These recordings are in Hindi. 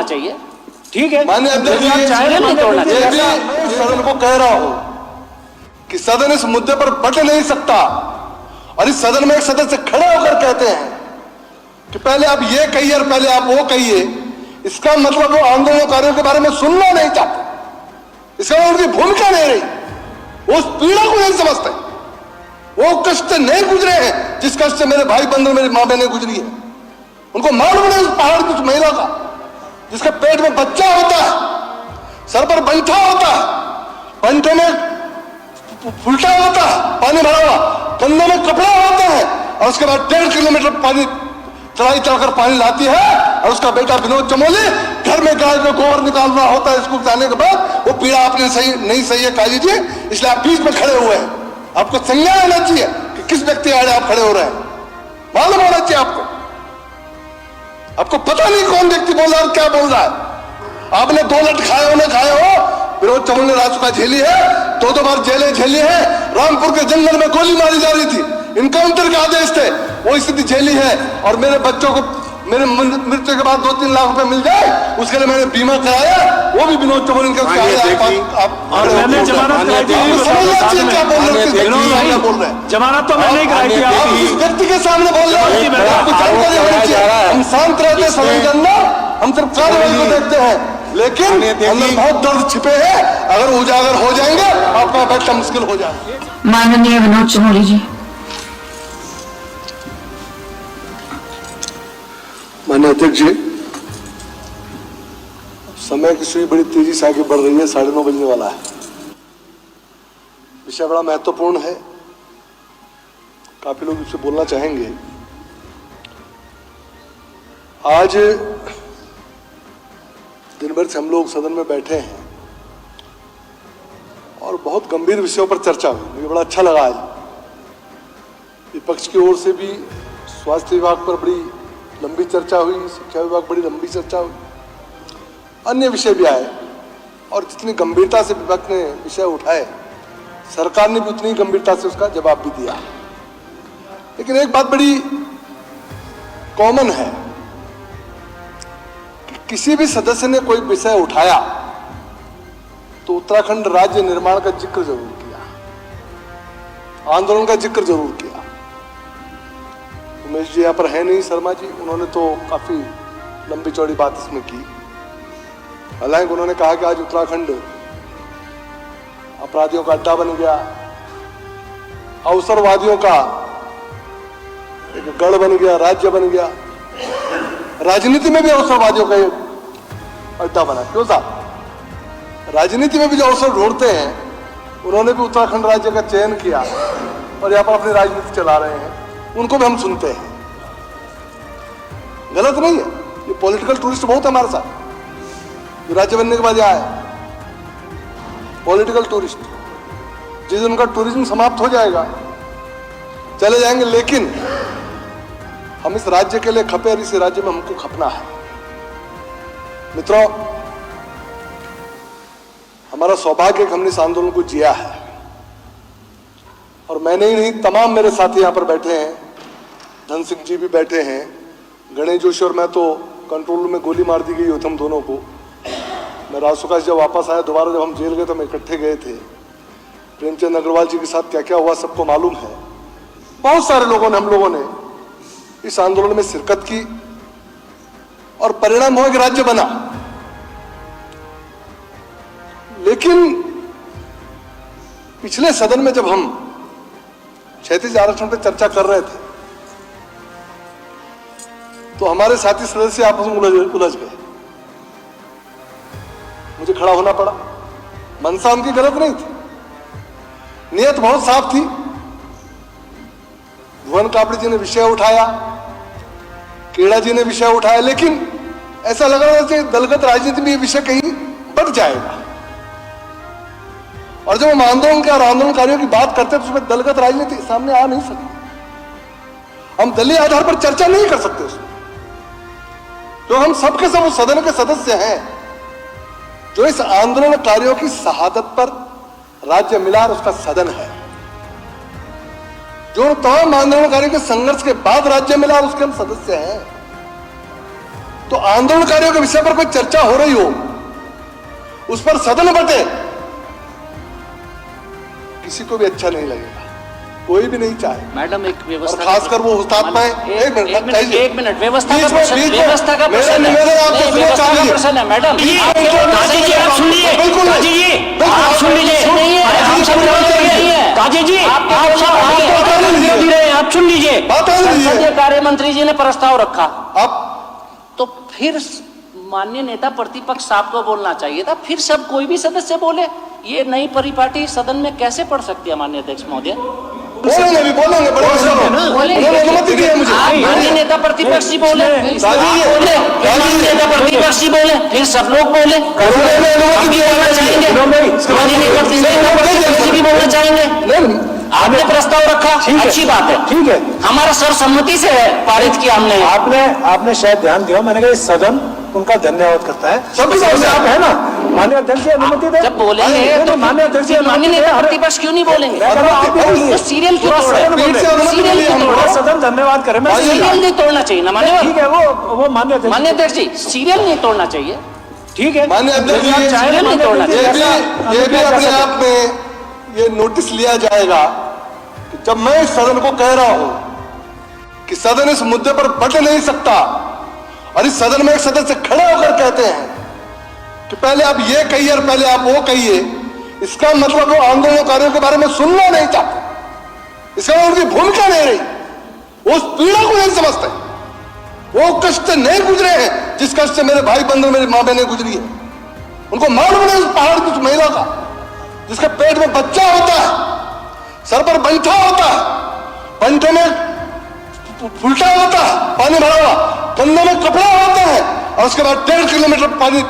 चाहिए, ठीक है। माननीय अध्यक्ष जी, नहीं तोड़ना चाहिए। सदन को कह रहा हूं कि सदन इस मुद्दे पर बट नहीं सकता, और इस सदन में एक सदस्य खड़े होकर कहते हैं कि पहले आप ये कहिए और पहले आप वो कहिए, इसका मतलब वो आंदोलनकारियों के बारे में सुनना नहीं चाहते, इसका मतलब उनकी भूमिका नहीं रही, वो उस पीड़ा को नहीं समझते, वो कष्ट नहीं गुजरे हैं जिस कष्ट से मेरे भाई बंधु मेरी मां बहनें गुजरी है। उनको मालूम नहीं उस पहाड़ की उस महिला का जिसके पेट में बच्चा होता है, सर पर बंठा होता है, बंठे में फुलटा होता है पानी भरा हुआ, कंधे में कपड़ा होता है, और उसके बाद 1.5 किलोमीटर पानी चढ़ाई चढ़कर पानी लाती है, और उसका बेटा विनोद चमोली घर में गाय को गोबर निकाल रहा होता है स्कूल जाने के बाद। वो पीड़ा आपने सही नहीं सही है काजी जी, इसलिए आप बीच में खड़े हुए हैं। आपको संज्ञान होना चाहिए कि किस व्यक्ति आड़े आप खड़े हो रहे हैं, मालूम होना चाहिए आपको। आपको पता नहीं कौन व्यक्ति बोल रहा है और क्या बोल रहा है। आपने 2 लट खाए हो, खाए हो, विनोद चमोली ने रासुका झेली है, 2 बार जेलें झेली है, रामपुर के जंगल में गोली मारी जा रही थी, इनकाउंटर के आदेश थे, वो स्थिति झेली है। और मेरे बच्चों को मेरे मृत्यु के बाद 2-3 लाख रुपए मिल जाए, उसके लिए मैंने बीमा कराया, वो भी विनोद चमोली जमानत तो मैंने ही कराई थी। इस व्यक्ति के सामने बोल रहे हैं, आपको जानकारी होनी चाहिए। हम शांत रहते समझ करना, हम सिर्फ कार्रवाई को देखते हैं, लेकिन अंदर बहुत दर्द छिपे हैं, अगर उजागर हो जाएंगे आपका बैठना मुश्किल हो जाएगा। माननीय विनोद चमोली जी। माननीय अध्यक्ष जी, समय की सुई बड़ी तेजी से आगे बढ़ रही है, 9:30 बजने वाला है। विषय बड़ा महत्वपूर्ण है, काफी लोग इससे बोलना चाहेंगे। आज दिन भर से हम लोग सदन में बैठे हैं और बहुत गंभीर विषयों पर चर्चा हुई, मुझे बड़ा अच्छा लगा। आज विपक्ष की ओर से भी स्वास्थ्य विभाग पर बड़ी लंबी चर्चा हुई, शिक्षा विभाग बड़ी लंबी चर्चा हुई, अन्य विषय भी आए, और जितनी गंभीरता से विपक्ष ने विषय उठाए, सरकार ने भी उतनी गंभीरता से उसका जवाब भी दिया। लेकिन एक बात बड़ी कॉमन है कि किसी भी सदस्य ने कोई विषय उठाया तो उत्तराखंड राज्य निर्माण का जिक्र जरूर किया, आंदोलन का जिक्र जरूर किया। उमेश जी यहाँ पर है नहीं, शर्मा जी, उन्होंने तो काफी लंबी चौड़ी बात इसमें की। हालांकि उन्होंने कहा कि आज उत्तराखंड अपराधियों का अड्डा बन गया, अवसरवादियों का एक गढ़ बन गया, राज्य बन गया। राजनीति में भी अवसरवादियों का अड्डा बना। क्यों साहब? राजनीति में भी जो अवसर ढूंढते हैं, उन्होंने भी उत्तराखंड राज्य का चयन किया और यहाँ पर अपनी राजनीति चला रहे हैं, उनको भी हम सुनते हैं। गलत नहीं है, ये पॉलिटिकल टूरिस्ट बहुत है हमारे साथ, जो राज्य बनने के बाद यहाँ आए पॉलिटिकल टूरिस्ट। जिस दिन उनका टूरिज्म समाप्त हो जाएगा चले जाएंगे, लेकिन हम इस राज्य के लिए खपे और इस राज्य में हमको खपना है। मित्रों, हमारा सौभाग्य कि हमने इस आंदोलन को जिया है, और मैंने ही नहीं, तमाम मेरे साथी यहां पर बैठे हैं, धन सिंह जी भी बैठे हैं, गणेश जोशी और मैं तो कंट्रोल रूम में गोली मार दी गई होती हम दोनों को। मैं रासुका से जब वापस आया, दोबारा जब हम जेल गए तो हम इकट्ठे गए थे। प्रेमचंद अग्रवाल जी के साथ क्या क्या हुआ सबको मालूम है। बहुत सारे लोगों ने, हम लोगों ने इस आंदोलन में शिरकत की और परिणाम हुआ कि राज्य बना। लेकिन पिछले सदन में जब हम क्षैतिज आरक्षण पर चर्चा कर रहे थे तो हमारे साथी सदस्य आपस में उलझ गए, मुझे खड़ा होना पड़ा। मनसा उनकी गलत नहीं थी, नियत बहुत साफ थी। भुवन कापड़ी जी ने विषय उठाया, केड़ा जी ने विषय उठाया, लेकिन ऐसा लग रहा था कि दलगत राजनीति में ये विषय कहीं बढ़ जाएगा। और जब हम आंदोलन के और आंदोलनकारियों की बात करते हैं तो उसमें दलगत राजनीति सामने आ नहीं सकती। हम दलीय आधार पर चर्चा नहीं कर सकते उसमें, तो हम सबके सब उस सदन के सदस्य हैं जो इस आंदोलनकारियों की शहादत पर राज्य मिला और उसका सदन है, जो तमाम आंदोलनकारियों के संघर्ष के बाद राज्य मिला और उसके हम सदस्य हैं। तो आंदोलनकारियों के विषय पर कोई चर्चा हो रही हो, उस पर सदन बटे, किसी को भी अच्छा नहीं लगेगा, कोई भी नहीं चाहे। मैडम एक और व्यवस्था, खासकर वो हुतात्माएं। एक मिनट व्यवस्था का प्रश्न है। मेरा निवेदन आपको सुनना चाहिए। प्रश्न है मैडम, काजी जी आप सुन लीजिए, बिल्कुल काजी जी आप सुन लीजिए, हम सब काजी जी आप सुन लीजिए। संसदीय कार्य मंत्री जी ने प्रस्ताव रखा, आप तो फिर माननीय नेता प्रतिपक्ष साहब को बोलना चाहिए था, फिर सब कोई भी सदस्य बोले। ये नई परिपाटी सदन में कैसे पढ़ सकती है माननीय अध्यक्ष महोदय? बोलेंगे भी, बोलेंगे, बड़े उन्होंने अनुमति दी है मुझे। माननीय नेता प्रतिपक्ष जी बोले, माननीय नेता प्रतिपक्ष जी बोले, फिर सब लोग बोले, हम भी बोलना चाहेंगे, माननीय नेता प्रतिपक्ष जी भी बोलना चाहेंगे। आपने प्रस्ताव रखा, अच्छी बात है, ठीक है, हमारा सर्वसम्मति से पारित किया हमने। आपने शायद ध्यान दिया, मैंने कहा इस सदन उनका धन्यवाद करता है। सभी आप है ना, माननीय अध्यक्ष जी अनुमति दे। जब बोलेंगे तो माननीय अध्यक्ष जी माननीय नेता प्रतिपक्ष क्यों नहीं बोलेंगे? तो सीरियल क्यों तोड़ रहे हैं? सीरियल क्यों तोड़ रहे हैं? सदन धन्यवाद करें, मैं सीरियल नहीं तोड़ना चाहिए ना मान्यवर। ठीक है, वो माननीय अध्यक्ष जी सीरियल नहीं तोड़ना चाहिए। ठीक है, माननीय अध्यक्ष जी, ये भी अपने आप में ये नोटिस लिया जाएगा कि जब मैं इस सदन को कह रहा हूं कि सदन इस मुद्दे पर बट नहीं सकता, और इस सदन में एक सदस्य खड़े होकर कहते हैं कि पहले आप ये कहिए और पहले आप वो कहिए, इसका मतलब वो आंदोलनकारियों के बारे में सुनना नहीं चाहते, इसका उनकी भूमिका नहीं रही, वो उस पीड़ा को नहीं समझते, वो कष्ट नहीं गुजरे हैं जिस कष्ट से मेरे भाई बंधु, मेरी मां बहनें गुजरी है। उनको मालूम नहीं उस पहाड़ की उस महिला का, जिसके पेट में बच्चा होता है, सर पर बंठा होता है, बंठे में फुलटा होता है, पानी भरा हुआ, कंधे में कपड़ा होता है, और उसके बाद 1.5 किलोमीटर पानी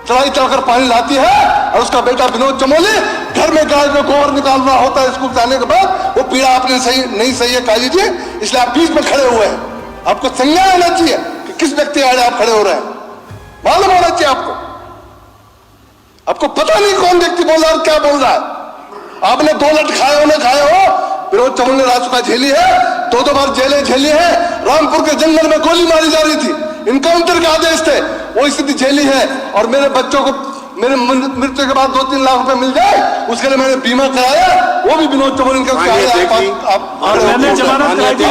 चढ़ाई चढ़कर पानी लाती है, और उसका बेटा विनोद चमोली घर में गाय को गोबर निकालना होता है स्कूल जाने के बाद। वो पीड़ा आपने सही नहीं सही है काजी जी, इसलिए आप बीच में खड़े हुए हैं। आपको संज्ञान होना चाहिए कि किस व्यक्ति आड़े आप खड़े हो रहे हैं, मालूम होना चाहिए आपको। आपको पता नहीं कौन व्यक्ति बोल रहा है और क्या बोल रहा है। आपने 2 लट खाए हो ना खाए हो, विनोद चमोली ने राजपाल झेली है, 2 बार जेलें झेली है, रामपुर के जंगल में गोली मारी जा रही थी, इनकाउंटर के आदेश थे, वो स्थिति झेली है। और मेरे बच्चों को मेरे मृत्यु के बाद 2-3 लाख रुपए मिल जाए, उसके लिए मैंने बीमा कराया, वो भी विनोद चमोली का। मैंने जमानत कराई थी,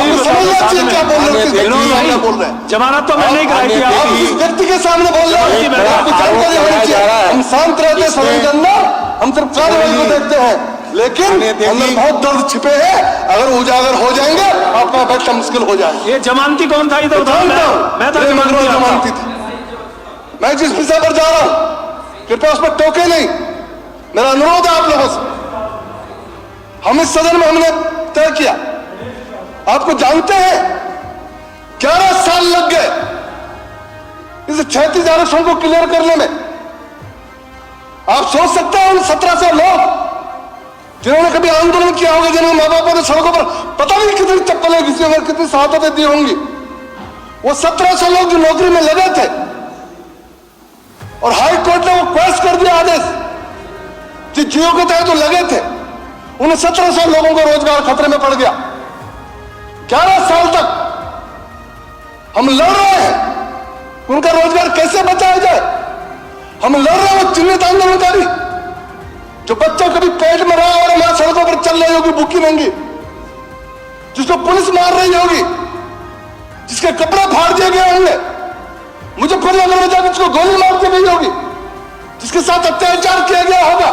क्या बोल रहे हैं? जमानत तो मैंने नहीं कराई थी। आप इस व्यक्ति के सामने बोल रहे हैं, आपको जानकारी होनी चाहिए। हम शांत रहते हैं सदन के अंदर, हम सिर्फ कार्रवाई को देखते हैं, लेकिन अंदर बहुत दर्द छिपे हैं। अगर उजागर हो जाएंगे आपका बैठना मुश्किल हो जाएगा। ये जमानती कौन था? इधर मैं तो जमानती थी। मैं जिस विषय पर जा रहा हूं कृपया उस पर टोके नहीं, मेरा अनुरोध है आप लोगों से। हम इस सदन में हमने तय किया, आपको जानते हैं 11 साल लग गए इस 36 आरक्षण को क्लियर करने में। आप सोच सकते हैं उन 1700 लोग जिन्होंने कभी आंदोलन किया होगा, जिन्होंने माँ बापों ने सड़कों पर पता नहीं कितनी चप्पलें घिसी होंगी, कितनी शहादतें दी होंगी, वो 1700 लोग जो नौकरी में लगे थे, और हाई कोर्ट ने वो क्वेश्चन कर दिया आदेश, जिस जियो के तहत तो लगे थे, उन 1700 लोगों को रोजगार खतरे में पड़ गया। 11 साल तक हम लड़ रहे हैं उनका रोजगार कैसे बचाया जाए। हम लड़ रहे हैं वो चिन्हित आंदोलनकारी जो बच्चा कभी पेट में रहा और हमारे सड़कों पर चल रही होगी भूखी नंगी, जिसको पुलिस मार रही होगी, जिसके कपड़े फाड़ दिए गए होंगे, मुजफ्फरनगर में जाकर जिसको गोली मार दी गई होगी, जिसके साथ अत्याचार किया गया होगा,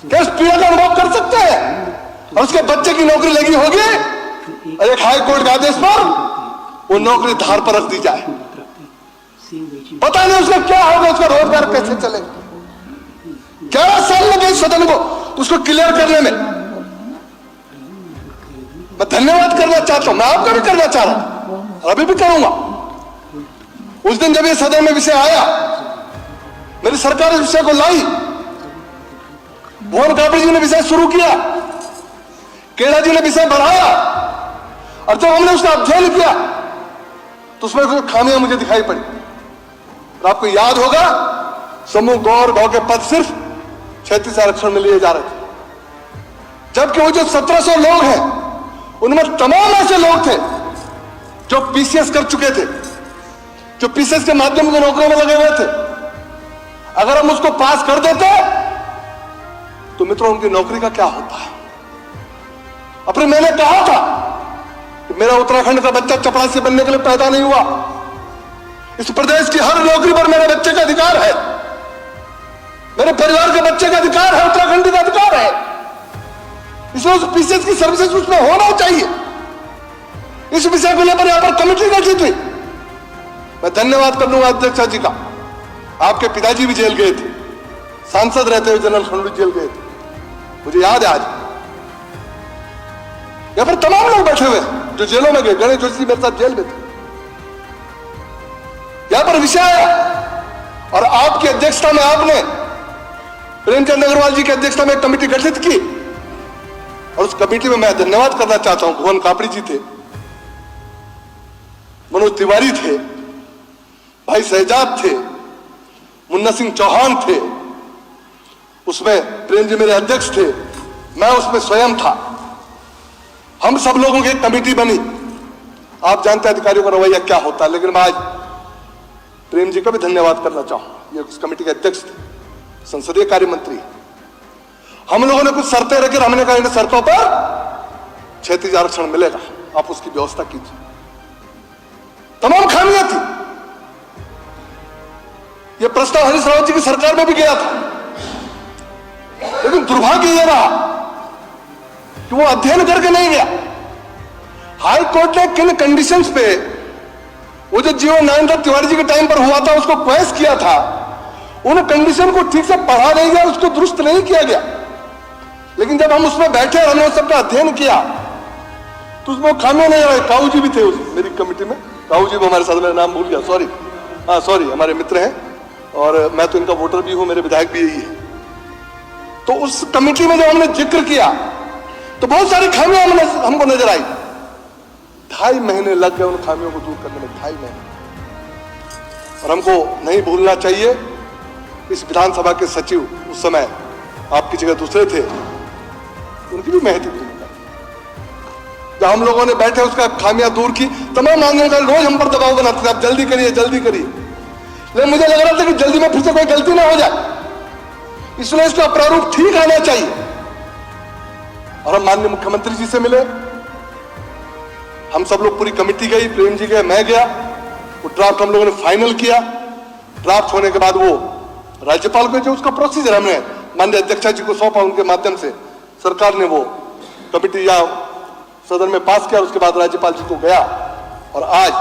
क्या इस पीड़ा का अनुभव कर सकते हैं? और उसके बच्चे की नौकरी लगी होगी और एक हाई कोर्ट के आदेश पर वो नौकरी धार पर रख दी जाए, पता नहीं उसका क्या होगा, उसका रोजगार कैसे चलेगा। 11 साल लगे सदन को उसको क्लियर करने में। मैं धन्यवाद करना चाहता हूं, मैं आपका भी करना चाह रहा हूं और अभी भी करूंगा। उस दिन जब ये सदन में विषय आया, मेरी सरकार इस विषय को लाई, भुवन कापड़ी जी ने विषय शुरू किया, केड़ा जी ने विषय बढ़ाया, और जब हमने उसका अध्ययन किया तो उसमें कुछ खामियां मुझे दिखाई पड़ी। और आपको याद होगा समूह गौर गौ के पद सिर्फ 36 आरक्षण में लिए जा रहे थे, जबकि वो जो 1700 लोग हैं उनमें तमाम ऐसे लोग थे जो पीसीएस कर चुके थे, जो पीसीएस के माध्यम से नौकरियों में लगे हुए थे, अगर हम उसको पास कर देते तो मित्रों उनकी नौकरी का क्या होता है। अपने मैंने कहा था कि मेरा उत्तराखंड का बच्चा चपरासी बनने के लिए पैदा नहीं हुआ। इस प्रदेश की हर नौकरी पर मेरे बच्चे का अधिकार है, मेरे परिवार के बच्चे का अधिकार है, उत्तराखंड का अधिकार है। इसलिए उस पीसीएस की सर्विसेज उसमें होना चाहिए। इस विषय को लेकर यहां पर कमेटी गठित हुई। मैं धन्यवाद कर लूंगा अध्यक्ष जी का। आपके पिताजी भी जेल गए थे, सांसद रहते हुए जनरल खंडू जेल गए थे, मुझे याद है। आज यहां पर तमाम लोग बैठे हुए जो जेलों में गए। गणेश जोशी मेरे साथ जेल में थे। यहां पर विषय आया और आपकी अध्यक्षता में आपने प्रेमचंद अग्रवाल जी की अध्यक्षता में एक कमेटी गठित की और उस कमेटी में मैं धन्यवाद करना चाहता हूं। भुवन कापड़ी जी थे, मनोज तिवारी थे, भाई शहजाद थे, मुन्ना सिंह चौहान थे, उसमें प्रेम जी मेरे अध्यक्ष थे, मैं उसमें स्वयं था। हम सब लोगों की एक कमेटी बनी। आप जानते हैं अधिकारियों का रवैया क्या होता है, लेकिन मैं आज प्रेम जी का भी धन्यवाद करना चाहूं। ये उस कमेटी के अध्यक्ष थे, संसदीय कार्य मंत्री। हम लोगों ने कुछ शर्तें रखी, हमने कहा इन शर्तों पर क्षेत्रीय आरक्षण मिलेगा, आप उसकी व्यवस्था कीजिए। तमाम खामियां थी। यह प्रस्ताव हरीश रावत जी की सरकार में भी गया था, लेकिन दुर्भाग्य यह रहा कि वो अध्ययन करके नहीं गया। हाई कोर्ट ने किन कंडीशंस पे वो जो जीवन नारायण तिवारी जी के टाइम पर हुआ था उसको क्वेश्चन किया था, उन कंडीशन को ठीक से पढ़ा नहीं गया, उसको दुरुस्त नहीं किया गया। लेकिन जब हम उसमें बैठे और हमने सबका अध्ययन किया तो उसमें खामियां नहीं रहे। काऊ जी भी थे मेरी कमेटी में, काऊ जी भी हमारे साथ, मेरा नाम भूल गया, सॉरी। हाँ सॉरी, हमारे मित्र हैं और मैं तो इनका वोटर भी हूं, मेरे विधायक भी यही है। तो उस कमेटी में जब हमने जिक्र किया तो बहुत सारी खामियां हमको नजर आई। 2.5 महीने लग गए उन खामियों को दूर करने में, 2.5 महीने। और हमको नहीं भूलना चाहिए, इस विधानसभा के सचिव उस समय आपकी जगह दूसरे थे, उनकी भी महत्वपूर्ण भूमिका। जब हम लोगों ने बैठे उसका खामियां दूर की, तमाम मांगने का रोज हम पर दबाव बनाते थे, आप जल्दी करिए जल्दी करिए। लेकिन मुझे लग रहा था कि जल्दी में फिर से कोई गलती ना हो जाए, इसलिए इसका प्रारूप ठीक आना चाहिए। और हम माननीय मुख्यमंत्री जी से मिले, हम सब लोग पूरी कमेटी गई, प्रेम जी गए, मैं गया। वो ड्राफ्ट हम लोगों ने फाइनल किया। ड्राफ्ट होने के बाद वो राज्यपाल को जो उसका प्रोसीजर हमने माननीय अध्यक्ष जी को सौंपा, उनके माध्यम से सरकार ने वो कमेटी या सदन में पास किया। उसके बाद राज्यपाल जी को गया और आज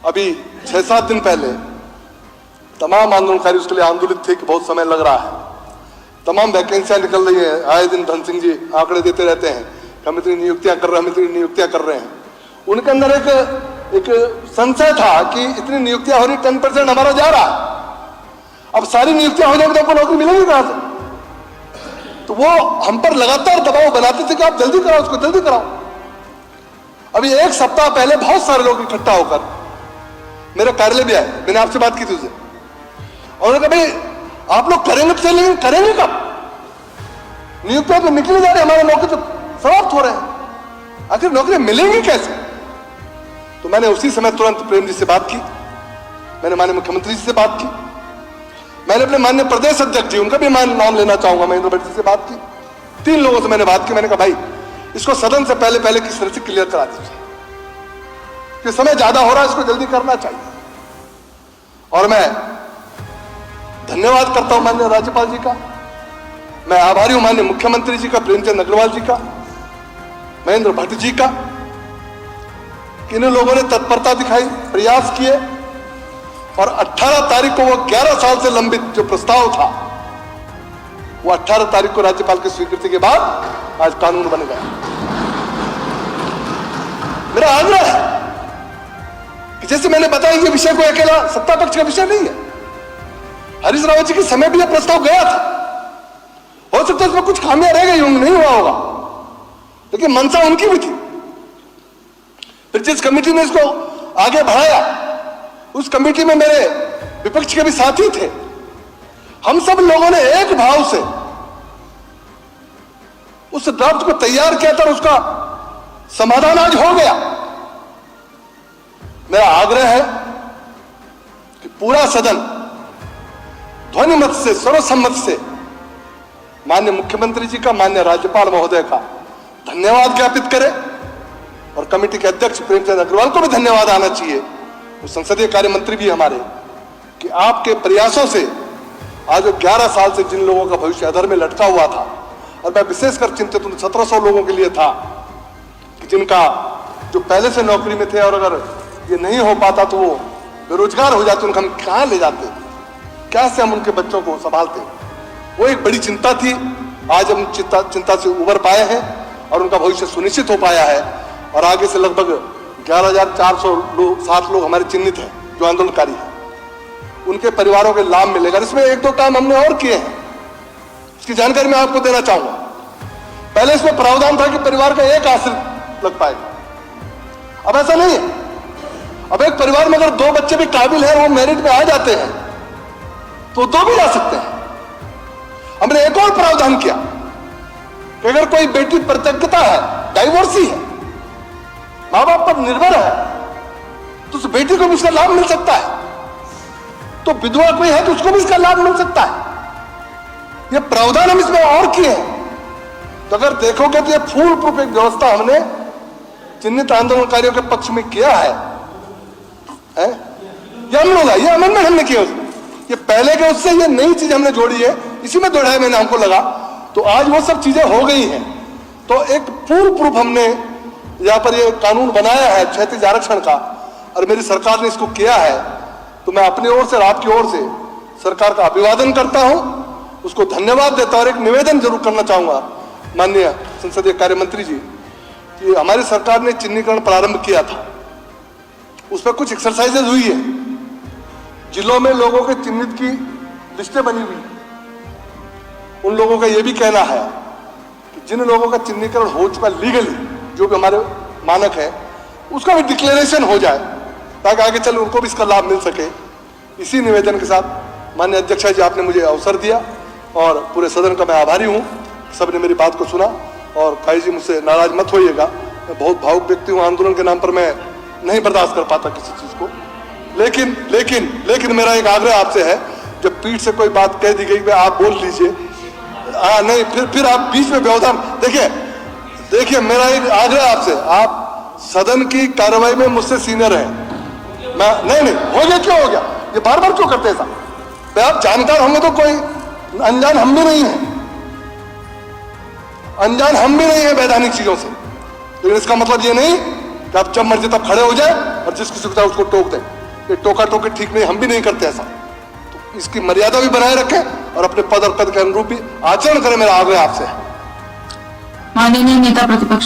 अभी 6-7 दिन पहले तमाम आंदोलनकारी उसके लिए आंदोलित थे कि बहुत समय लग रहा है, तमाम वैकेंसियां निकल रही है। आए दिन धन सिंह जी आंकड़े देते रहते हैं, हम इतनी नियुक्तियां कर रहे हैं, हम इतनी नियुक्तियां कर रहे हैं। उनके अंदर एक संशय था कि इतनी नियुक्तियां हो रही, 10% हमारा जा रहा है, अब सारी नियुक्तियां हो जाएंगी तो आपको नौकरी मिलेगी कहां से। तो वो हम पर लगातार दबाव बनाते थे कि आप जल्दी कराओ, उसको जल्दी कराओ। अभी 1 सप्ताह पहले बहुत सारे लोग इकट्ठा होकर मेरे कार्यालय भी आए, मैंने आपसे बात की थी उसे, और उन्होंने कहा भाई आप लोग करेंगे तो लेकिन करेंगे कब, नियुक्तियां तो निकली जा रही, हमारे नौकरी तो समाप्त हो रहे हैं, आखिर नौकरी मिलेंगी कैसे। तो मैंने उसी समय तुरंत प्रेम जी से बात की, मैंने माननीय मुख्यमंत्री जी से बात की, मैंने अपने माननीय प्रदेश अध्यक्ष जी, उनका भी मैं नाम लेना चाहूंगा, महेंद्र भट्ट जी से बात की। 3 लोगों से मैंने बात की। मैंने कहा भाई इसको सदन से पहले किस तरह से क्लियर करा दीजिए, कि समय ज्यादा हो रहा है, इसको जल्दी करना चाहिए। और मैं धन्यवाद करता हूं माननीय राज्यपाल जी का, मैं आभारी हूं माननीय मुख्यमंत्री जी का, प्रेमचंद अग्रवाल जी का, महेंद्र भट्ट जी का, कि इन लोगों ने तत्परता दिखाई, प्रयास किए और 18 तारीख को वो 11 साल से लंबित जो प्रस्ताव था वो 18 तारीख को राज्यपाल की स्वीकृति के बाद आज कानून बन गया। मेरा आग्रह है कि जैसे मैंने बताया ये विषय कोई अकेला सत्ता पक्ष का विषय नहीं है। हरीश रावत जी के समय भी यह प्रस्ताव गया था, हो सकता है इसमें कुछ खामियां रह गई होंगी, नहीं हुआ होगा, लेकिन मंशा उनकी भी थी। फिर जिस कमेटी ने इसको आगे बढ़ाया उस कमेटी में मेरे विपक्ष के भी साथी थे। हम सब लोगों ने एक भाव से उस ड्राफ्ट को तैयार किया था और उसका समाधान आज हो गया। मेरा आग्रह है कि पूरा सदन ध्वनि मत से, सर्वसम्मत से माननीय मुख्यमंत्री जी का, माननीय राज्यपाल महोदय का धन्यवाद ज्ञापित करे और कमेटी के अध्यक्ष प्रेमचंद अग्रवाल को भी धन्यवाद आना चाहिए, वो संसदीय कार्य मंत्री भी हमारे, कि आपके प्रयासों से आज 11 साल से जिन लोगों का भविष्य अधर में लटका हुआ था, और मैं विशेषकर चिंतित हूं 1700 लोगों के लिए था कि जिनका जो पहले से नौकरी में थे और अगर ये नहीं हो पाता तो वो बेरोजगार हो जाते, उनका हम कहाँ ले जाते, कैसे हम उनके बच्चों को संभालते, वो एक बड़ी चिंता थी। आज हम चिंता से उबर पाए हैं और उनका भविष्य सुनिश्चित हो पाया है और आगे से लगभग 11,407 लोग हमारे चिन्हित हैं जो आंदोलनकारी हैं, उनके परिवारों के लाभ मिलेगा। इसमें 1-2 काम हमने और किए हैं, इसकी जानकारी मैं आपको देना चाहूंगा। पहले इसमें प्रावधान था कि परिवार का एक आश्रित लग पाएगा, अब ऐसा नहीं है। अब एक परिवार में अगर 2 बच्चे भी काबिल हैं, वो मेरिट में आ जाते हैं तो 2 भी जा सकते हैं। हमने एक और प्रावधान किया कि अगर कोई बेटी परित्यक्ता है, डाइवोर्सी है, मां बाप पर निर्भर है, तो उस बेटी को भी इसका लाभ मिल सकता है। तो विधवा कोई है तो उसको भी इसका लाभ मिल सकता है। ये प्रावधान हम इसमें और किए हैं। तो अगर देखोगे तो ये फूल प्रूफ एक व्यवस्था हमने चिन्हित आंदोलनकारियों के पक्ष में किया है? ये हम लोग, ये अमेंडमेंट हमने किया उसमें, ये पहले के उससे ये नई चीज हमने जोड़ी है, इसी में 2-2.5 महीने हमको लगा, तो आज वो सब चीजें हो गई हैं। तो एक फूल प्रूफ हमने यहाँ पर ये कानून बनाया है क्षैतिज आरक्षण का, और मेरी सरकार ने इसको किया है। तो मैं अपनी ओर से और आपकी ओर से सरकार का अभिवादन करता हूं, उसको धन्यवाद देता हूं और एक निवेदन जरूर करना चाहूंगा माननीय संसदीय कार्य मंत्री जी, कि हमारी सरकार ने चिन्हीकरण प्रारंभ किया था, उसमें कुछ एक्सरसाइजेज हुई है, जिलों में लोगों के चिन्हित की लिस्टें बनी हुई है। उन लोगों का यह भी कहना है कि जिन लोगों का चिन्हीकरण हो चुका लीगली, जो भी हमारे मानक है, उसका भी डिक्लेरेशन हो जाए ताकि आगे चल उनको भी इसका लाभ मिल सके। इसी निवेदन के साथ माननीय अध्यक्षा जी, आपने मुझे अवसर दिया और पूरे सदन का मैं आभारी हूं, सबने मेरी बात को सुना। और भाई जी मुझसे नाराज मत होइएगा, मैं बहुत भावुक व्यक्ति हूं, आंदोलन के नाम पर मैं नहीं बर्दाश्त कर पाता किसी चीज को। लेकिन मेरा एक आग्रह आपसे है, जब पीठ से कोई बात कह दी गई आप बोल लीजिए, नहीं फिर आप बीच में व्यवधान। देखिए मेरा एक आग्रह आपसे, आप सदन की कार्रवाई में मुझसे सीनियर हैं, मैं नहीं हो गया, क्यों हो गया, ये बार बार क्यों करते हैं साहब? आप जानकार होंगे तो कोई अनजान हम भी नहीं है, अनजान हम भी नहीं है वैधानिक चीजों से, लेकिन इसका मतलब ये नहीं कि आप जब मर्जी तब खड़े हो जाए और जिस किसी को उसको टोक दें। ये टोका टोकी ठीक नहीं, हम भी नहीं करते ऐसा। तो इसकी मर्यादा भी बनाए रखें और अपने पद और पद के अनुरूप भी आचरण करें, मेरा आग्रह आपसे है। माननीय नेता प्रतिपक्ष